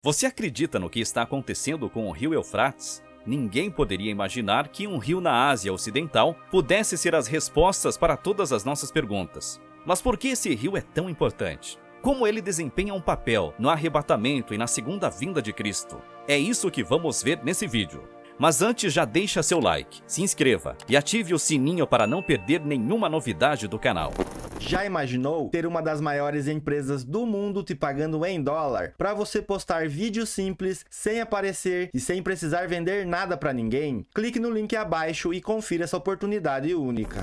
Você acredita no que está acontecendo com o rio Eufrates? Ninguém poderia imaginar que um rio na Ásia Ocidental pudesse ser as respostas para todas as nossas perguntas. Mas por que esse rio é tão importante? Como ele desempenha um papel no arrebatamento e na segunda vinda de Cristo? É isso que vamos ver nesse vídeo. Mas antes, já deixa seu like, se inscreva e ative o sininho para não perder nenhuma novidade do canal. Já imaginou ter uma das maiores empresas do mundo te pagando em dólar para você postar vídeos simples, sem aparecer e sem precisar vender nada para ninguém? Clique no link abaixo e confira essa oportunidade única.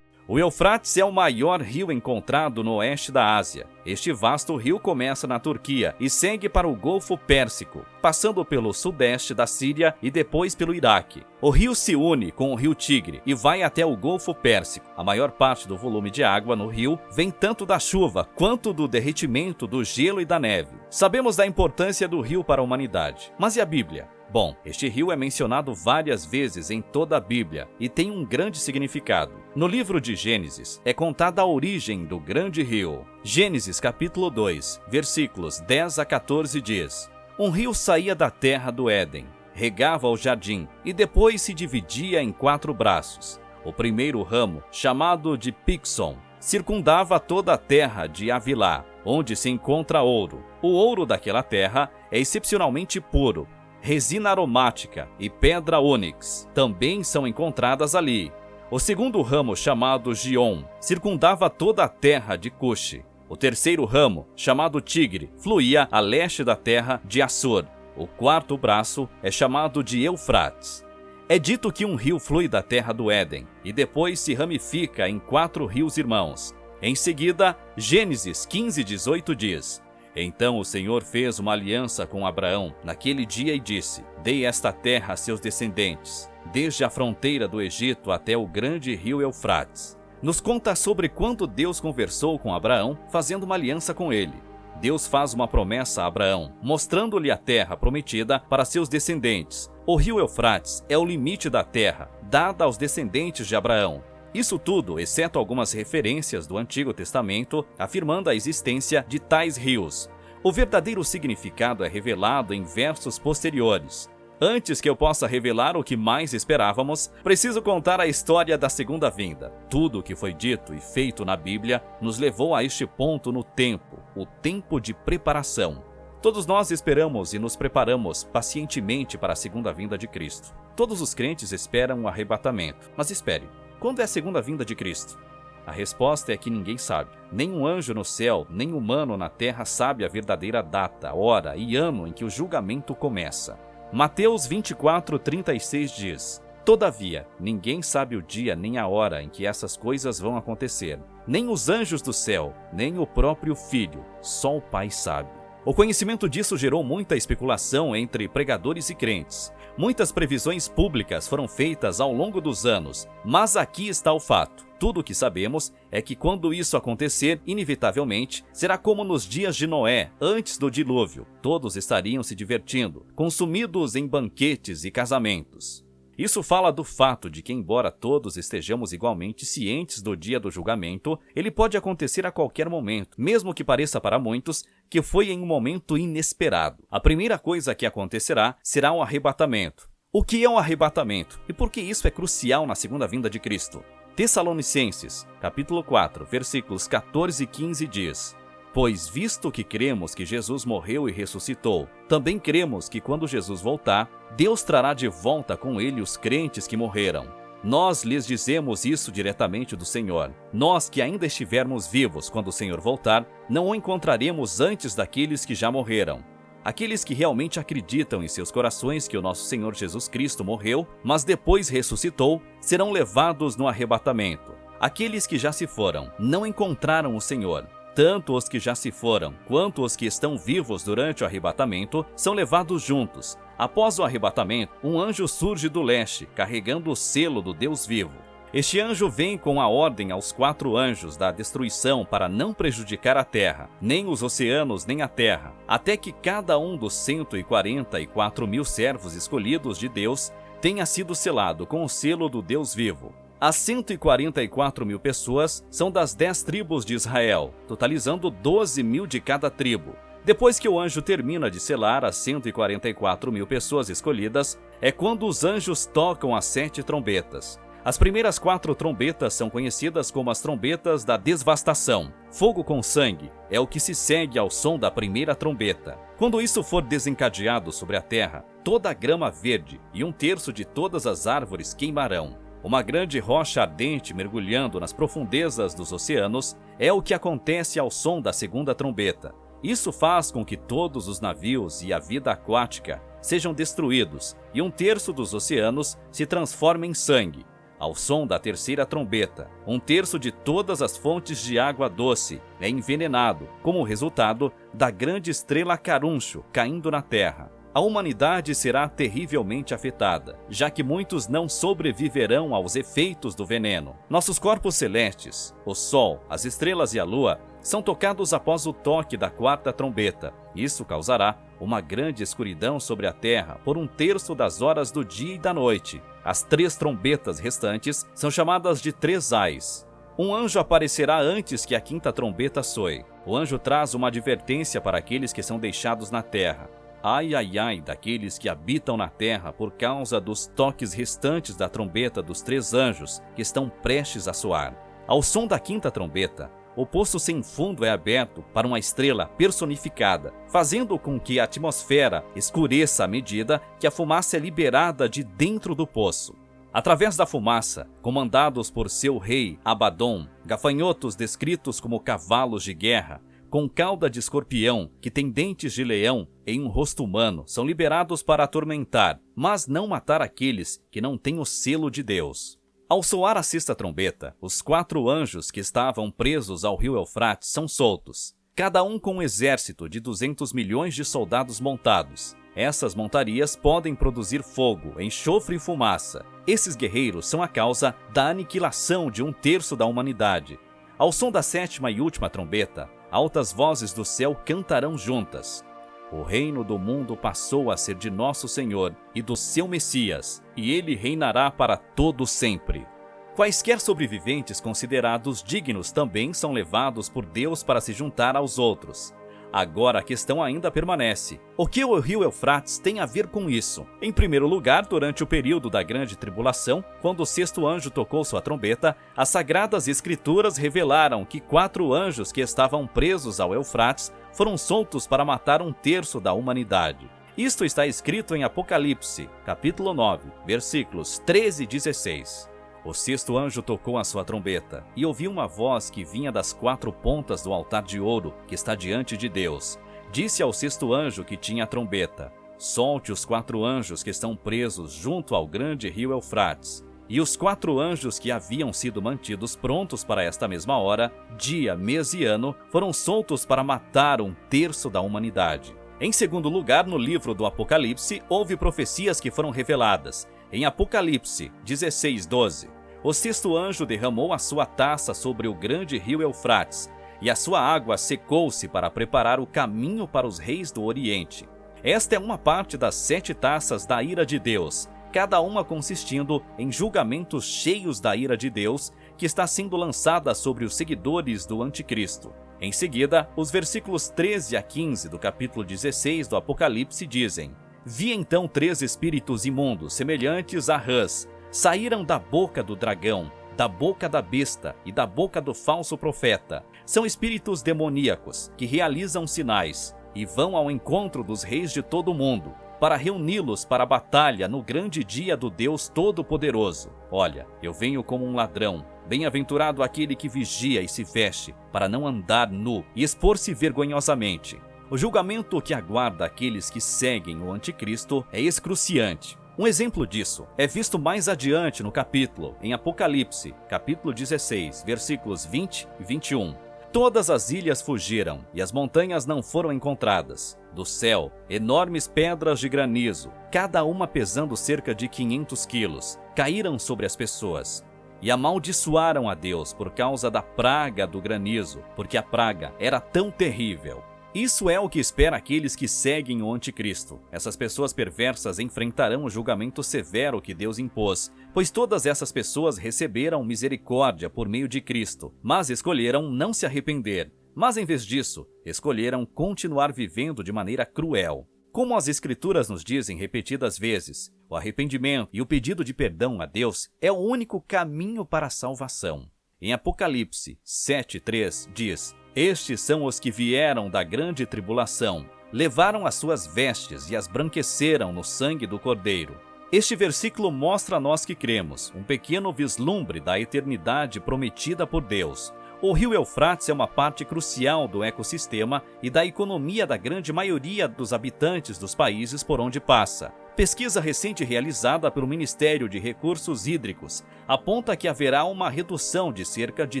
O Eufrates é o maior rio encontrado no oeste da Ásia. Este vasto rio começa na Turquia e segue para o Golfo Pérsico, passando pelo sudeste da Síria e depois pelo Iraque. O rio se une com o rio Tigre e vai até o Golfo Pérsico. A maior parte do volume de água no rio vem tanto da chuva quanto do derretimento do gelo e da neve. Sabemos da importância do rio para a humanidade. Mas e a Bíblia? Bom, este rio é mencionado várias vezes em toda a Bíblia e tem um grande significado. No livro de Gênesis é contada a origem do grande rio. Gênesis capítulo 2, versículos 10 a 14 diz: Um rio saía da terra do Éden, regava o jardim e depois se dividia em 4 braços. O primeiro ramo, chamado de Pixon, circundava toda a terra de Havilá, onde se encontra ouro. O ouro daquela terra é excepcionalmente puro. Resina aromática e pedra ônix também são encontradas ali. O segundo ramo, chamado Gion, circundava toda a terra de Cuxi. O terceiro ramo, chamado Tigre, fluía a leste da terra de Assur. O quarto braço é chamado de Eufrates. É dito que um rio flui da terra do Éden e depois se ramifica em 4 rios irmãos. Em seguida, Gênesis 15:18 diz: Então o Senhor fez uma aliança com Abraão naquele dia e disse: Dei esta terra a seus descendentes, desde a fronteira do Egito até o grande rio Eufrates. Nos conta sobre quando Deus conversou com Abraão, fazendo uma aliança com ele. Deus faz uma promessa a Abraão, mostrando-lhe a terra prometida para seus descendentes. O rio Eufrates é o limite da terra, dada aos descendentes de Abraão. Isso tudo, exceto algumas referências do Antigo Testamento, afirmando a existência de tais rios. O verdadeiro significado é revelado em versos posteriores. Antes que eu possa revelar o que mais esperávamos, preciso contar a história da segunda vinda. Tudo o que foi dito e feito na Bíblia nos levou a este ponto no tempo, o tempo de preparação. Todos nós esperamos e nos preparamos pacientemente para a segunda vinda de Cristo. Todos os crentes esperam o arrebatamento. Mas espere, quando é a segunda vinda de Cristo? A resposta é que ninguém sabe. Nenhum anjo no céu, nem humano na terra sabe a verdadeira data, hora e ano em que o julgamento começa. Mateus 24:36 diz: Todavia, ninguém sabe o dia nem a hora em que essas coisas vão acontecer. Nem os anjos do céu, nem o próprio Filho, só o Pai sabe. O conhecimento disso gerou muita especulação entre pregadores e crentes. Muitas previsões públicas foram feitas ao longo dos anos, mas aqui está o fato. Tudo o que sabemos é que quando isso acontecer, inevitavelmente, será como nos dias de Noé, antes do dilúvio. Todos estariam se divertindo, consumidos em banquetes e casamentos. Isso fala do fato de que, embora todos estejamos igualmente cientes do dia do julgamento, ele pode acontecer a qualquer momento, mesmo que pareça para muitos que foi em um momento inesperado. A primeira coisa que acontecerá será o arrebatamento. O que é um arrebatamento? E por que isso é crucial na segunda vinda de Cristo? Tessalonicenses, capítulo 4, versículos 14 e 15 diz: Pois visto que cremos que Jesus morreu e ressuscitou, também cremos que quando Jesus voltar, Deus trará de volta com ele os crentes que morreram. Nós lhes dizemos isso diretamente do Senhor. Nós que ainda estivermos vivos quando o Senhor voltar, não o encontraremos antes daqueles que já morreram. Aqueles que realmente acreditam em seus corações que o nosso Senhor Jesus Cristo morreu, mas depois ressuscitou, serão levados no arrebatamento. Aqueles que já se foram não encontraram o Senhor. Tanto os que já se foram, quanto os que estão vivos durante o arrebatamento, são levados juntos. Após o arrebatamento, um anjo surge do leste, carregando o selo do Deus vivo. Este anjo vem com a ordem aos 4 anjos da destruição para não prejudicar a terra, nem os oceanos, nem a terra, até que cada um dos 144.000 servos escolhidos de Deus tenha sido selado com o selo do Deus vivo. As 144.000 pessoas são das 10 tribos de Israel, totalizando 12.000 de cada tribo. Depois que o anjo termina de selar as 144.000 pessoas escolhidas, é quando os anjos tocam as 7 trombetas. As primeiras 4 trombetas são conhecidas como as trombetas da devastação. Fogo com sangue é o que se segue ao som da primeira trombeta. Quando isso for desencadeado sobre a terra, toda a grama verde e 1/3 de todas as árvores queimarão. Uma grande rocha ardente mergulhando nas profundezas dos oceanos é o que acontece ao som da segunda trombeta. Isso faz com que todos os navios e a vida aquática sejam destruídos e 1/3 dos oceanos se transformem em sangue. Ao som da terceira trombeta, 1/3 de todas as fontes de água doce é envenenado, como resultado da grande estrela Caruncho caindo na Terra. A humanidade será terrivelmente afetada, já que muitos não sobreviverão aos efeitos do veneno. Nossos corpos celestes, o Sol, as estrelas e a Lua, são tocados após o toque da quarta trombeta. Isso causará uma grande escuridão sobre a Terra por 1/3 das horas do dia e da noite. As 3 trombetas restantes são chamadas de 3 ais. Um anjo aparecerá antes que a quinta trombeta soe. O anjo traz uma advertência para aqueles que são deixados na terra. Ai, ai, ai daqueles que habitam na terra por causa dos toques restantes da trombeta dos 3 anjos que estão prestes a soar. Ao som da quinta trombeta, o poço sem fundo é aberto para uma estrela personificada, fazendo com que a atmosfera escureça à medida que a fumaça é liberada de dentro do poço. Através da fumaça, comandados por seu rei Abaddon, gafanhotos descritos como cavalos de guerra, com cauda de escorpião, que tem dentes de leão em um rosto humano, são liberados para atormentar, mas não matar aqueles que não têm o selo de Deus. Ao soar a sexta trombeta, os 4 anjos que estavam presos ao rio Eufrates são soltos, cada um com um exército de 200 milhões de soldados montados. Essas montarias podem produzir fogo, enxofre e fumaça. Esses guerreiros são a causa da aniquilação de 1/3 da humanidade. Ao som da 7ª e última trombeta, altas vozes do céu cantarão juntas. O reino do mundo passou a ser de nosso Senhor e do seu Messias, e ele reinará para todo sempre. Quaisquer sobreviventes considerados dignos também são levados por Deus para se juntar aos outros. Agora a questão ainda permanece. O que o rio Eufrates tem a ver com isso? Em primeiro lugar, durante o período da Grande Tribulação, quando o 6º anjo tocou sua trombeta, as Sagradas Escrituras revelaram que 4 anjos que estavam presos ao Eufrates foram soltos para matar 1/3 da humanidade. Isto está escrito em Apocalipse, capítulo 9, versículos 13 e 16. O 6º anjo tocou a sua trombeta, e ouviu uma voz que vinha das 4 pontas do altar de ouro que está diante de Deus. Disse ao 6º anjo que tinha a trombeta: solte os 4 anjos que estão presos junto ao grande rio Eufrates. E os 4 anjos que haviam sido mantidos prontos para esta mesma hora, dia, mês e ano, foram soltos para matar 1/3 da humanidade. Em segundo lugar, no livro do Apocalipse, houve profecias que foram reveladas. Em Apocalipse 16:12, o 6º anjo derramou a sua taça sobre o grande rio Eufrates, e a sua água secou-se para preparar o caminho para os reis do Oriente. Esta é uma parte das 7 taças da ira de Deus, cada uma consistindo em julgamentos cheios da ira de Deus, que está sendo lançada sobre os seguidores do Anticristo. Em seguida, os versículos 13 a 15 do capítulo 16 do Apocalipse dizem: vi então 3 espíritos imundos, semelhantes a rãs, saíram da boca do dragão, da boca da besta e da boca do falso profeta. São espíritos demoníacos que realizam sinais e vão ao encontro dos reis de todo o mundo, para reuni-los para a batalha no grande dia do Deus Todo-Poderoso. Olha, eu venho como um ladrão. Bem-aventurado aquele que vigia e se veste, para não andar nu e expor-se vergonhosamente. O julgamento que aguarda aqueles que seguem o Anticristo é excruciante. Um exemplo disso é visto mais adiante no capítulo, em Apocalipse, capítulo 16, versículos 20 e 21. Todas as ilhas fugiram e as montanhas não foram encontradas. Do céu, enormes pedras de granizo, cada uma pesando cerca de 500 quilos, caíram sobre as pessoas. E amaldiçoaram a Deus por causa da praga do granizo, porque a praga era tão terrível. Isso é o que espera aqueles que seguem o Anticristo. Essas pessoas perversas enfrentarão o julgamento severo que Deus impôs, pois todas essas pessoas receberam misericórdia por meio de Cristo, mas escolheram não se arrepender. Mas em vez disso, escolheram continuar vivendo de maneira cruel. Como as Escrituras nos dizem repetidas vezes, o arrependimento e o pedido de perdão a Deus é o único caminho para a salvação. Em Apocalipse 7:3 diz: Estes são os que vieram da grande tribulação, levaram as suas vestes e as branqueceram no sangue do Cordeiro. Este versículo mostra a nós que cremos um pequeno vislumbre da eternidade prometida por Deus. O rio Eufrates é uma parte crucial do ecossistema e da economia da grande maioria dos habitantes dos países por onde passa. Pesquisa recente realizada pelo Ministério de Recursos Hídricos aponta que haverá uma redução de cerca de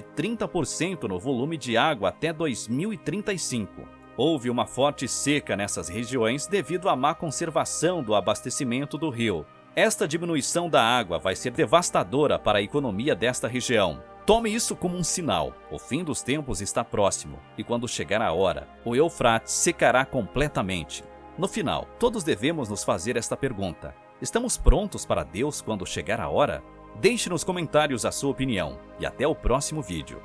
30% no volume de água até 2035. Houve uma forte seca nessas regiões devido à má conservação do abastecimento do rio. Esta diminuição da água vai ser devastadora para a economia desta região. Tome isso como um sinal. O fim dos tempos está próximo, e quando chegar a hora, o Eufrates secará completamente. No final, todos devemos nos fazer esta pergunta: estamos prontos para Deus quando chegar a hora? Deixe nos comentários a sua opinião, e até o próximo vídeo.